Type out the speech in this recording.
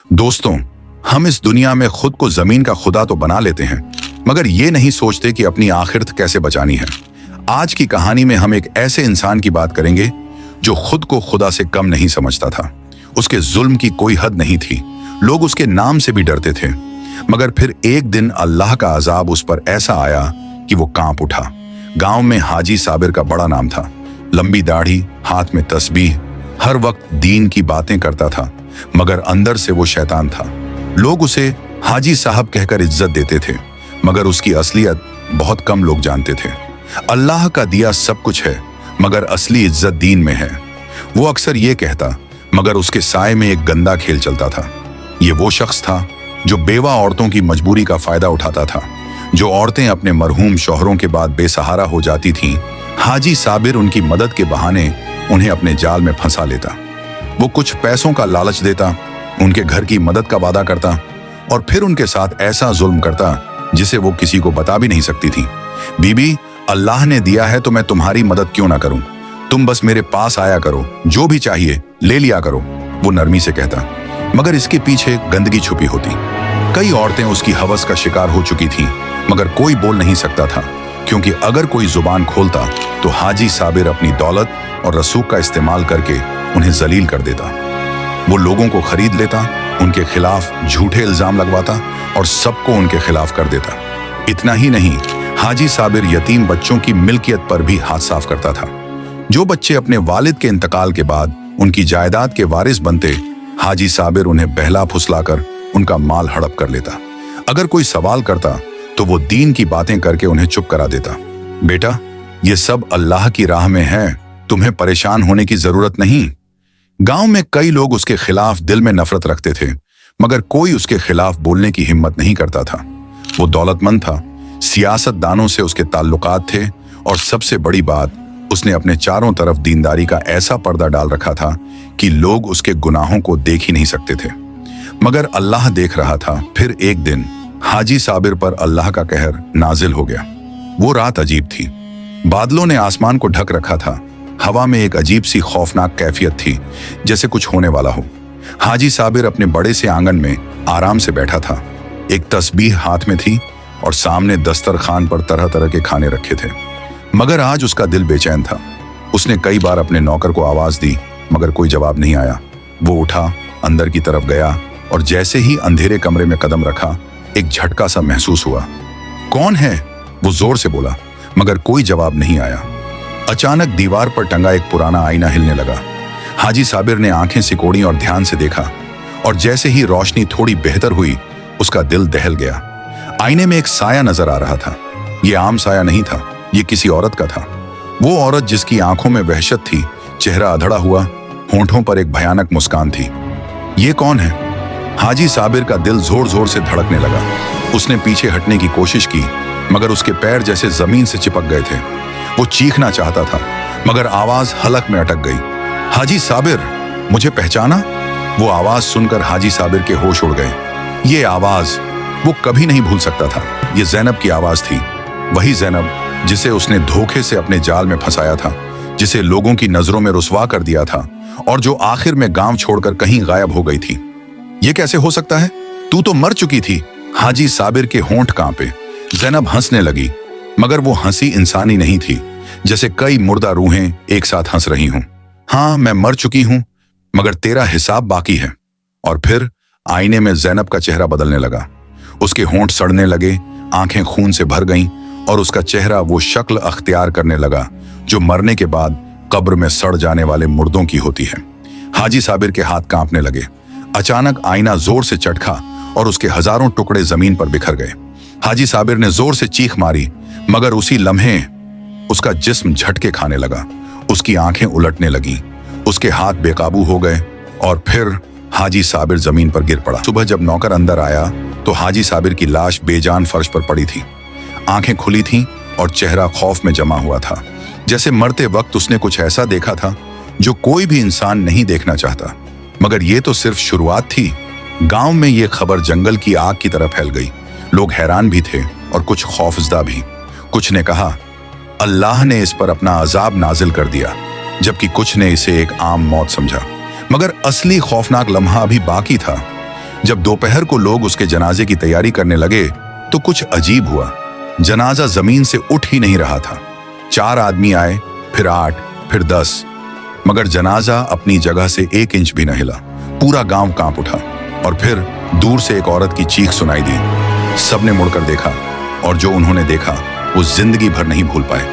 दोस्तों, हम इस दुनिया में खुद को जमीन का खुदा तो बना लेते हैं, मगर ये नहीं सोचते कि अपनी आखिरत कैसे बचानी है। आज की कहानी में हम एक ऐसे इंसान की बात करेंगे जो खुद को खुदा से कम नहीं समझता था। उसके जुल्म की कोई हद नहीं थी, लोग उसके नाम से भी डरते थे। मगर फिर एक दिन अल्लाह का अजाब उस पर ऐसा आया कि वो कांप उठा। गांव में हाजी साबिर का बड़ा नाम था। लंबी दाढ़ी, हाथ में तस्बीह, हर वक्त दीन की बातें करता था, मगर अंदर से वो शैतान था। लोग उसे हाजी साहब कहकर इज्जत देते थे, मगर उसकी असलियत बहुत कम लोग जानते थे। अल्लाह का दिया सब कुछ है, मगर असली इज्जत दीन में है, वो अक्सर ये कहता, मगर उसके साए में एक गंदा खेल चलता था। ये वो शख्स था जो बेवा औरतों की मजबूरी का फायदा उठाता था। जो औरतें अपने मरहूम शौहरों के बाद बेसहारा हो जाती थीं, हाजी साबिर उनकी मदद के बहाने उन्हें अपने जाल में फंसा लेता। वो कुछ पैसों का लालच देता, उनके घर की मदद का वादा करता और फिर उनके साथ ऐसा जुल्म करता जिसे वो किसी को बता भी नहीं सकती थी। बीबी, अल्लाह ने दिया है तो मैं तुम्हारी मदद क्यों ना करूं? तुम बस मेरे पास आया करो, जो भी चाहिए ले लिया करो, वो नरमी से कहता। मगर इसके पीछे गंदगी छुपी होती। कई औरतें उसकी हवस का शिकार हो चुकी थीं, मगर कोई बोल नहीं सकता था, क्योंकि अगर कोई जुबान खोलता तो हाजी साबिर अपनी दौलत और रसूख का इस्तेमाल करके उन्हें जलील कर देता। वो लोगों को खरीद लेता, उनके खिलाफ झूठे इल्जाम लगवाता और सबको उनके खिलाफ कर देता। इतना ही नहीं, हाजी साबिर यतीम बच्चों की मिल्कियत पर भी हाथ साफ करता था। जो बच्चे अपने वालिद के इंतकाल के बाद उनकी जायदाद के वारिस बनते, हाजी साबिर उन्हें बहला फुसलाकर उनका माल हड़प कर लेता। अगर कोई सवाल करता तो वो दीन की बातें करके उन्हें चुप करा देता। बेटा, ये सब अल्लाह की राह में है, तुम्हें परेशान होने की जरूरत नहीं। गांव में कई लोग उसके खिलाफ दिल में नफरत रखते थे, मगर कोई उसके खिलाफ बोलने की हिम्मत नहीं करता था। वो दौलतमंद था, सियासतदानों से उसके ताल्लुकात थे और सबसे बड़ी बात, उसने अपने चारों तरफ दीनदारी का ऐसा पर्दा डाल रखा था कि लोग उसके गुनाहों को देख ही नहीं सकते थे। मगर अल्लाह देख रहा था। फिर एक दिन हाजी साबिर पर अल्लाह का कहर नाजिल हो गया। वो रात अजीब थी। बादलों ने आसमान को ढक रखा था। हवा में एक अजीब सी खौफनाक कैफियत थी, जैसे कुछ होने वाला हो। हाजी साबिर अपने बड़े से आंगन में आराम से बैठा था। एक तस्बीह हाथ में थी और सामने दस्तरखान पर तरह तरह के खाने रखे थे। मगर आज उसका दिल बेचैन था। उसने कई बार अपने नौकर को आवाज दी, मगर कोई जवाब नहीं आया। वो उठा, अंदर की तरफ गया और जैसे ही अंधेरे कमरे में कदम रखा, एक झटका सा महसूस हुआ। कौन है? वो जोर से बोला, मगर कोई जवाब नहीं आया। अचानक दीवार पर टंगा एक पुराना आईना हिलने लगा। हाजी साबिर ने आंखें सिकोड़ी और ध्यान से देखा, और जैसे ही रोशनी थोड़ी बेहतर हुई, उसका दिल दहल गया। आईने में एक साया नजर आ रहा था। ये आम साया नहीं था, ये किसी औरत का था। वो औरत जिसकी आंखों में वहशत थी, चेहरा अधड़ा हुआ, होंठों पर एक भयानक मुस्कान थी। ये कौन है? हाजी साबिर का दिल जोर जोर से धड़कने लगा। उसने पीछे हटने की कोशिश की, मगर उसके पैर जैसे जमीन से चिपक गए थे। वो चीखना चाहता था, मगर आवाज हलक में अटक गई। हाजी साबिर, मुझे पहचाना? वो आवाज सुनकर हाजी साबिर के होश उड़ गए। ये आवाज वो कभी नहीं भूल सकता था। ये ज़ैनब की आवाज थी, वही ज़ैनब जिसे उसने धोखे से अपने जाल में फंसाया था, जिसे लोगों की नजरों में रुसवा कर दिया था और जो आखिर में गांव छोड़कर कहीं गायब हो गई थी। ये कैसे हो सकता है? तू तो मर चुकी थी। हाजी साबिर के होंठ कांपे। ज़ैनब हंसने लगी, मगर वो हंसी इंसानी नहीं थी, जैसे कई मुर्दा रूहें एक साथ हंस रही हों। हाँ, मैं मर चुकी हूं, मगर तेरा हिसाब बाकी है। और फिर आईने में ज़ैनब का चेहरा बदलने लगा। उसके होंठ सड़ने लगे, आंखें खून से भर गईं और उसका चेहरा वो शक्ल अख्तियार करने लगा जो मरने के बाद कब्र में सड़ जाने वाले मुर्दों की होती है। हाजी साबिर के हाथ कांपने लगे। अचानक आईना जोर से चटका और उसके हजारों टुकड़े जमीन पर बिखर गए। हाजी साबिर ने जोर से चीख मारी, मगर उसी लम्हे उसका जिस्म झटके खाने लगा। उसकी आंखें उलटने लगीं, उसके हाथ बेकाबू हो गए और फिर हाजी साबिर जमीन पर गिर पड़ा। सुबह जब नौकर अंदर आया तो हाजी साबिर की लाश बेजान फर्श पर पड़ी थी। आंखें खुली थीं और चेहरा खौफ में जमा हुआ था, जैसे मरते वक्त उसने कुछ ऐसा देखा था जो कोई भी इंसान नहीं देखना चाहता। मगर ये तो सिर्फ शुरुआत थी। गांव में ये खबर जंगल की आग की तरह फैल गई। लोग हैरान भी थे और कुछ खौफजदा भी। कुछ ने कहा, अल्लाह ने इस पर अपना अजाब नाजिल कर दिया, जबकि कुछ ने इसे एक आम मौत समझा। मगर असली खौफनाक लम्हा अभी बाकी था। जब दोपहर को लोग उसके जनाजे की तैयारी करने लगे तो कुछ अजीब हुआ। जनाजा जमीन से उठ ही नहीं रहा था। 4 आदमी आए, फिर 8, फिर 10, मगर जनाजा अपनी जगह से 1 इंच भी न हिला। पूरा गांव कांप उठा और फिर दूर से एक औरत की चीख सुनाई दी। सबने मुड़कर देखा और जो उन्होंने देखा वो जिंदगी भर नहीं भूल पाए।